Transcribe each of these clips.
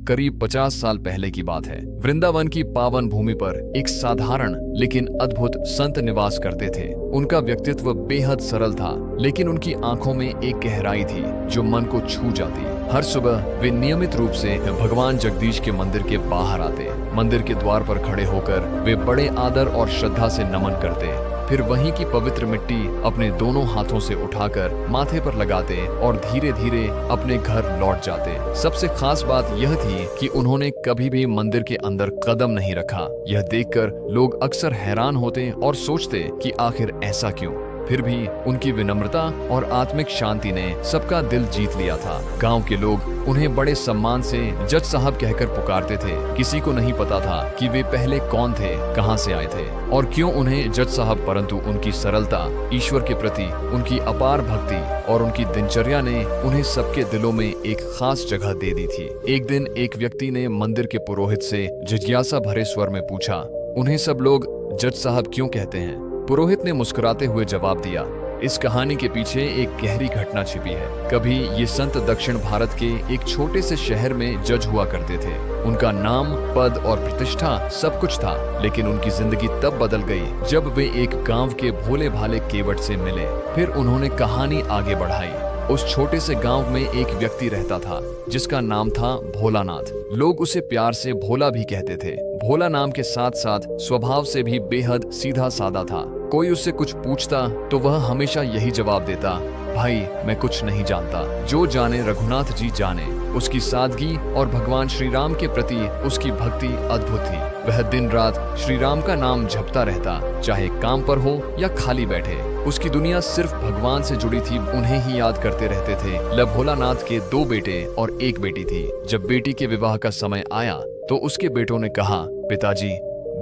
करीब 50 साल पहले की बात है। वृंदावन की पावन भूमि पर एक साधारण लेकिन अद्भुत संत निवास करते थे। उनका व्यक्तित्व बेहद सरल था, लेकिन उनकी आंखों में एक गहराई थी जो मन को छू जाती। हर सुबह वे नियमित रूप से भगवान जगदीश के मंदिर के बाहर आते। मंदिर के द्वार पर खड़े होकर वे बड़े आदर और श्रद्धा से नमन करते। फिर वहीं की पवित्र मिट्टी अपने दोनों हाथों से उठाकर माथे पर लगाते और धीरे धीरे अपने घर लौट जाते। सबसे खास बात यह थी कि उन्होंने कभी भी मंदिर के अंदर कदम नहीं रखा। यह देखकर लोग अक्सर हैरान होते और सोचते कि आखिर ऐसा क्यों। फिर भी उनकी विनम्रता और आत्मिक शांति ने सबका दिल जीत लिया था। गांव के लोग उन्हें बड़े सम्मान से जज साहब कहकर पुकारते थे। किसी को नहीं पता था कि वे पहले कौन थे, कहां से आए थे और क्यों उन्हें जज साहब, परंतु उनकी सरलता, ईश्वर के प्रति उनकी अपार भक्ति और उनकी दिनचर्या ने उन्हें सबके दिलों में एक खास जगह दे दी थी। एक दिन एक व्यक्ति ने मंदिर के पुरोहित से जिज्ञासा भरे स्वर में पूछा, उन्हें सब लोग जज साहब क्यों कहते हैं? पुरोहित ने मुस्कुराते हुए जवाब दिया, इस कहानी के पीछे एक गहरी घटना छिपी है। कभी ये संत दक्षिण भारत के एक छोटे से शहर में जज हुआ करते थे। उनका नाम, पद और प्रतिष्ठा सब कुछ था, लेकिन उनकी जिंदगी तब बदल गई जब वे एक गांव के भोले भाले केवट से मिले। फिर उन्होंने कहानी आगे बढ़ाई। उस छोटे से गांव में एक व्यक्ति रहता था जिसका नाम था भोलानाथ। लोग उसे प्यार से भोला भी कहते थे। भोला नाम के साथ साथ स्वभाव से भी बेहद सीधा साधा था। कोई उससे कुछ पूछता तो वह हमेशा यही जवाब देता, भाई मैं कुछ नहीं जानता, जो जाने रघुनाथ जी जाने। उसकी सादगी और भगवान श्री राम के प्रति उसकी भक्ति अद्भुत थी। वह दिन रात श्री राम का नाम जपता रहता, चाहे काम पर हो या खाली बैठे। उसकी दुनिया सिर्फ भगवान से जुड़ी थी, उन्हें ही याद करते रहते थे। भोलानाथ के 2 बेटे और 1 बेटी थी। जब बेटी के विवाह का समय आया तो उसके बेटों ने कहा, पिताजी,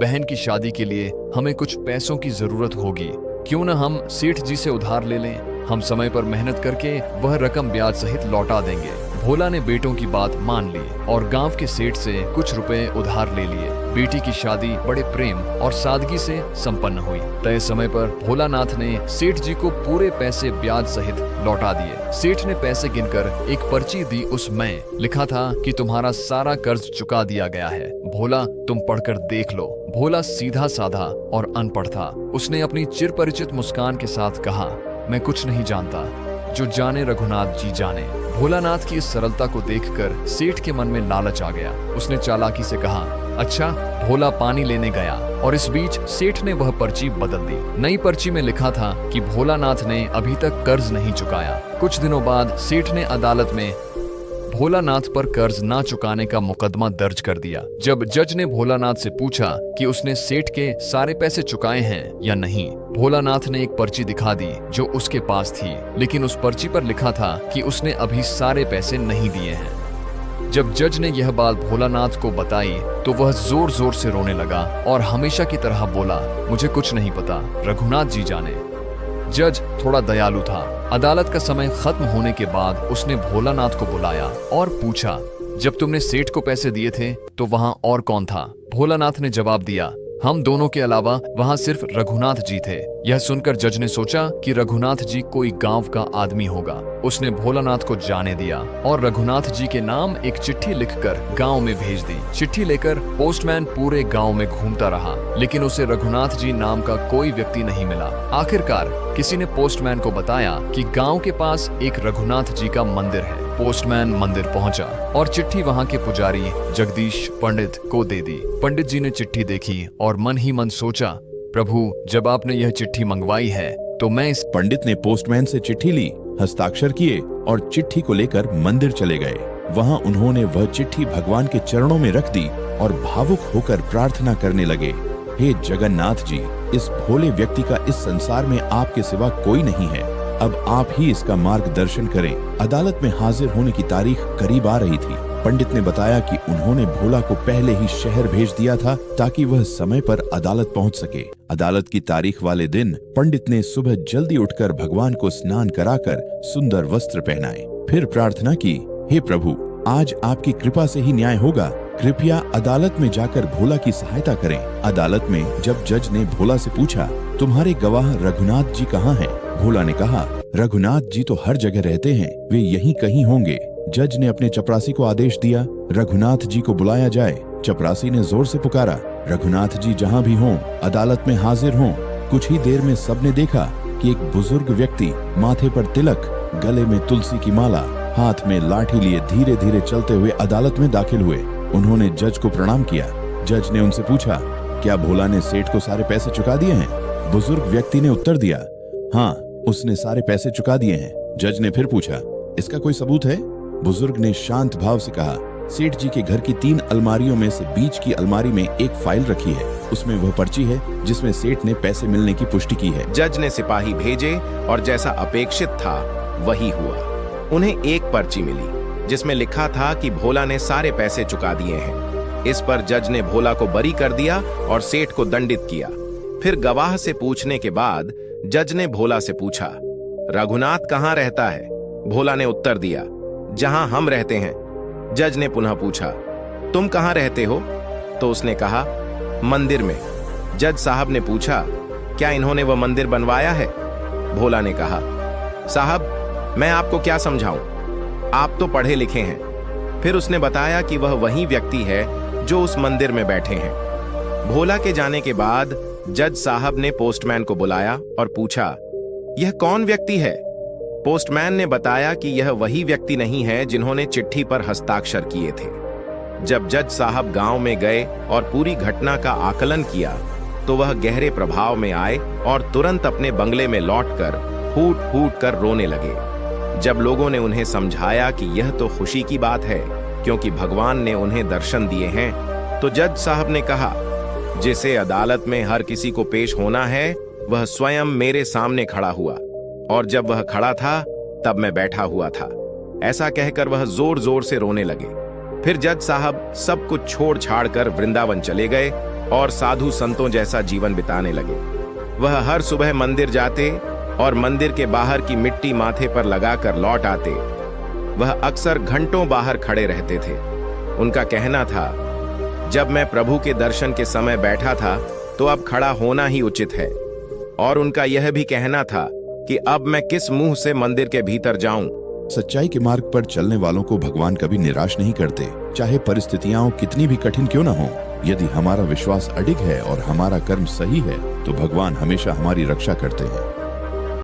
बहन की शादी के लिए हमें कुछ पैसों की जरूरत होगी, क्यों न हम सेठ जी से उधार ले लें? हम समय पर मेहनत करके वह रकम ब्याज सहित लौटा देंगे। भोला ने बेटों की बात मान ली और गांव के सेठ से कुछ रुपए उधार ले लिए। बेटी की शादी बड़े प्रेम और सादगी से संपन्न हुई। तय समय पर भोलानाथ ने सेठ जी को पूरे पैसे ब्याज सहित लौटा दिए। सेठ ने पैसे गिनकर एक पर्ची दी। उसमें लिखा था कि तुम्हारा सारा कर्ज चुका दिया गया है। भोला, तुम पढ़कर देख लो। भोला सीधा साधा और अनपढ़ था। उसने अपनी चिरपरिचित मुस्कान के साथ कहा, मैं कुछ नहीं जानता, जो जाने रघुनाथ जी जाने। भोलानाथ की इस सरलता को देखकर सेठ के मन में लालच आ गया। उसने चालाकी से कहा, अच्छा। भोला पानी लेने गया और इस बीच सेठ ने वह पर्ची बदल दी। नई पर्ची में लिखा था कि भोलानाथ ने अभी तक कर्ज नहीं चुकाया। कुछ दिनों बाद सेठ ने अदालत में भोलानाथ पर कर्ज ना चुकाने का मुकदमा दर्ज कर दिया। जब जज ने भोलानाथ से पूछा कि उसने सेठ के सारे पैसे चुकाए हैं या नहीं, भोलानाथ ने एक पर्ची दिखा दी जो उसके पास थी, लेकिन उस पर्ची पर लिखा था कि उसने अभी सारे पैसे नहीं दिए हैं। जब जज ने यह बात भोलानाथ को बताई तो वह जोर जोर से रोने लगा और हमेशा की तरह बोला, मुझे कुछ नहीं पता, रघुनाथ जी जाने। जज थोड़ा दयालु था। अदालत का समय खत्म होने के बाद उसने भोलानाथ को बुलाया और पूछा, जब तुमने सेठ को पैसे दिए थे तो वहां और कौन था? भोलानाथ ने जवाब दिया, हम दोनों के अलावा वहां सिर्फ रघुनाथ जी थे। यह सुनकर जज ने सोचा कि रघुनाथ जी कोई गांव का आदमी होगा। उसने भोलानाथ को जाने दिया और रघुनाथ जी के नाम एक चिट्ठी लिखकर गांव में भेज दी। चिट्ठी लेकर पोस्टमैन पूरे गांव में घूमता रहा, लेकिन उसे रघुनाथ जी नाम का कोई व्यक्ति नहीं मिला। आखिरकार किसी ने पोस्टमैन को बताया कि गांव के पास एक रघुनाथ जी का मंदिर है। पोस्टमैन मंदिर पहुंचा और चिट्ठी वहां के पुजारी जगदीश पंडित को दे दी। पंडित जी ने चिट्ठी देखी और मन ही मन सोचा, प्रभु, जब आपने यह चिट्ठी मंगवाई है तो मैं इस पंडित ने पोस्टमैन से चिट्ठी ली, हस्ताक्षर किए और चिट्ठी को लेकर मंदिर चले गए। वहां उन्होंने वह चिट्ठी भगवान के चरणों में रख दी और भावुक होकर प्रार्थना करने लगे, हे जगन्नाथ जी, इस भोले व्यक्ति का इस संसार में आपके सिवा कोई नहीं है। अब आप ही इसका मार्गदर्शन करें। अदालत में हाजिर होने की तारीख करीब आ रही थी। पंडित ने बताया कि उन्होंने भोला को पहले ही शहर भेज दिया था ताकि वह समय पर अदालत पहुंच सके। अदालत की तारीख वाले दिन पंडित ने सुबह जल्दी उठकर भगवान को स्नान कराकर सुंदर वस्त्र पहनाए। फिर प्रार्थना की, हे प्रभु, आज आपकी कृपा से ही न्याय होगा। कृपया अदालत में जाकर भोला की सहायता करें। अदालत में जब जज ने भोला से पूछा, तुम्हारे गवाह रघुनाथ जी कहाँ हैं? भोला ने कहा, रघुनाथ जी तो हर जगह रहते हैं, वे यहीं कहीं होंगे। जज ने अपने चपरासी को आदेश दिया, रघुनाथ जी को बुलाया जाए। चपरासी ने जोर से पुकारा, रघुनाथ जी जहाँ भी हों, अदालत में हाजिर हों। कुछ ही देर में सबने देखा कि एक बुजुर्ग व्यक्ति माथे पर तिलक, गले में तुलसी की माला, हाथ में लाठी लिए धीरे धीरे चलते हुए अदालत में दाखिल हुए। उन्होंने जज को प्रणाम किया। जज ने उनसे पूछा, क्या भोला ने सेठ को सारे पैसे चुका दिए हैं? बुजुर्ग व्यक्ति ने उत्तर दिया, हाँ, उसने सारे पैसे चुका दिए हैं। जज ने फिर पूछा, इसका कोई सबूत है? बुजुर्ग ने शांत भाव से कहा, सेठ जी के घर की 3 अलमारियों में से बीच की अलमारी में एक फाइल रखी है, उसमें वह पर्ची है जिसमें सेठ ने पैसे मिलने की पुष्टि की है। जज ने सिपाही भेजे और जैसा अपेक्षित था वही हुआ। उन्हें एक पर्ची मिली जिसमें लिखा था कि भोला ने सारे पैसे चुका दिए हैं। इस पर जज ने भोला को बरी कर दिया और सेठ को दंडित किया। फिर गवाह से पूछने के बाद जज ने भोला से पूछा, रघुनाथ कहाँ रहता है? भोला ने उत्तर दिया, जहां हम रहते हैं। जज ने पुनः पूछा, तुम कहाँ रहते हो? तो उसने कहा, मंदिर में। जज साहब ने पूछा, क्या इन्होंने वह मंदिर बनवाया है? भोला ने कहा, साहब मैं आपको क्या समझाऊं, आप तो पढ़े लिखे हैं। फिर उसने बताया कि वह वही व्यक्ति है जो उस मंदिर में बैठे हैं। भोला के जाने के बाद जज साहब ने पोस्टमैन को बुलाया और पूछा, यह कौन व्यक्ति है? पोस्टमैन ने बताया कि यह वही व्यक्ति नहीं है जिन्होंने चिट्ठी पर हस्ताक्षर किए थे। जब जज साहब गांव में गए और पूरी घटना का आकलन किया तो वह गहरे प्रभाव में आए और तुरंत अपने बंगले में लौटकर फूट फूट कर रोने लगे। जब लोगों ने उन्हें समझाया कि यह तो खुशी की बात है क्योंकि भगवान ने उन्हें दर्शन दिए हैं, तो जज साहब ने कहा, जिसे अदालत में हर किसी को पेश होना है वह स्वयं मेरे सामने खड़ा हुआ, और जब वह खड़ा था तब मैं बैठा हुआ था। ऐसा कहकर वह जोर जोर से रोने लगे। फिर जज साहब सब कुछ छोड़ छाड़ कर वृंदावन चले गए और साधु संतों जैसा जीवन बिताने लगे। वह हर सुबह मंदिर जाते और मंदिर के बाहर की मिट्टी माथे पर लगाकर लौट आते। वह अक्सर घंटों बाहर खड़े रहते थे। उनका कहना था, जब मैं प्रभु के दर्शन के समय बैठा था तो अब खड़ा होना ही उचित है। और उनका यह भी कहना था कि अब मैं किस मुंह से मंदिर के भीतर जाऊं। सच्चाई के मार्ग पर चलने वालों को भगवान कभी निराश नहीं करते, चाहे परिस्थितियां कितनी भी कठिन क्यों न हो। यदि हमारा विश्वास अडिग है और हमारा कर्म सही है तो भगवान हमेशा हमारी रक्षा करते हैं।